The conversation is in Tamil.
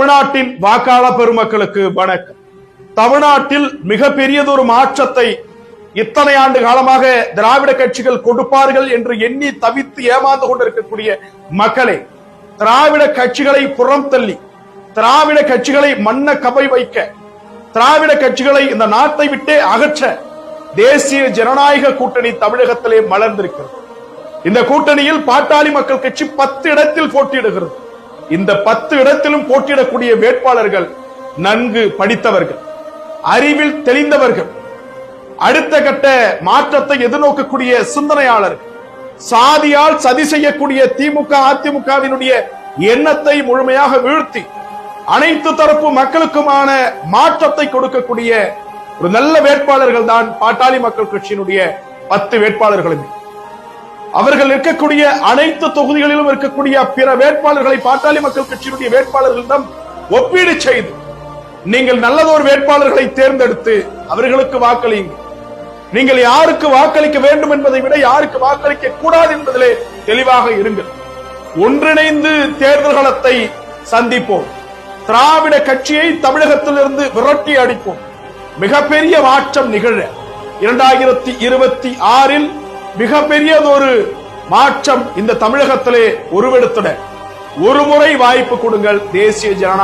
தமிழ்நாட்டின் வாக்காளர் பெருமக்களுக்கு வணக்கம். தமிழ்நாட்டில் மிகப்பெரியதொரு மாற்றத்தை இத்தனை ஆண்டு காலமாக திராவிட கட்சிகள் கொடுப்பார்கள் என்று எண்ணி தவித்து ஏமாந்து கொண்டிருக்கக்கூடிய மக்களே, திராவிட கட்சிகளை புறம் தள்ளி, திராவிட கட்சிகளை மன்ன கவை வைக்க, திராவிட கட்சிகளை இந்த நாட்டை விட்டே அகற்ற தேசிய ஜனநாயக கூட்டணி தமிழகத்திலே மலர்ந்திருக்கிறது. இந்த கூட்டணியில் பாட்டாளி மக்கள் கட்சி 10 இடத்தில் போட்டியிடுகிறது. இந்த 10 இடத்திலும் போட்டியிடக்கூடிய வேட்பாளர்கள் நன்கு படித்தவர்கள், அறிவில் தெளிந்தவர்கள், அடுத்த கட்ட மாற்றத்தை எதிர்நோக்கக்கூடிய சிந்தனையாளர்கள், சாதியால் சதி செய்யக்கூடிய திமுக அதிமுகவினுடைய எண்ணத்தை முழுமையாக வீழ்த்தி அனைத்து தரப்பு மக்களுக்குமான மாற்றத்தை கொடுக்கக்கூடிய ஒரு நல்ல வேட்பாளர்கள் தான் பாட்டாளி மக்கள் கட்சியினுடைய 10 வேட்பாளர்களுமே. அவர்கள் இருக்கக்கூடிய அனைத்து தொகுதிகளிலும் இருக்கக்கூடிய பிற வேட்பாளர்களை பாட்டாளி மக்கள் கட்சியினுடைய வேட்பாளர்களிடம் ஒப்பீடு செய்து நீங்கள் நல்லதொரு வேட்பாளர்களை தேர்ந்தெடுத்து அவர்களுக்கு வாக்களியுங்கள். நீங்கள் யாருக்கு வாக்களிக்க வேண்டும் என்பதை விட யாருக்கு வாக்களிக்க கூடாது என்பதிலே தெளிவாக இருங்கள். ஒன்றிணைந்து தேர்தல் களத்தை சந்திப்போம். திராவிட கட்சியை தமிழகத்திலிருந்து விரட்டி அடிப்போம். மிகப்பெரிய மாற்றம் நிகழ 2026 மிகப்பெரியதொரு மாற்றம் இந்த தமிழகத்திலே உருவெடுத்தன. ஒருமுறை வாய்ப்பு கொடுங்கள் தேசிய ஜனநாயக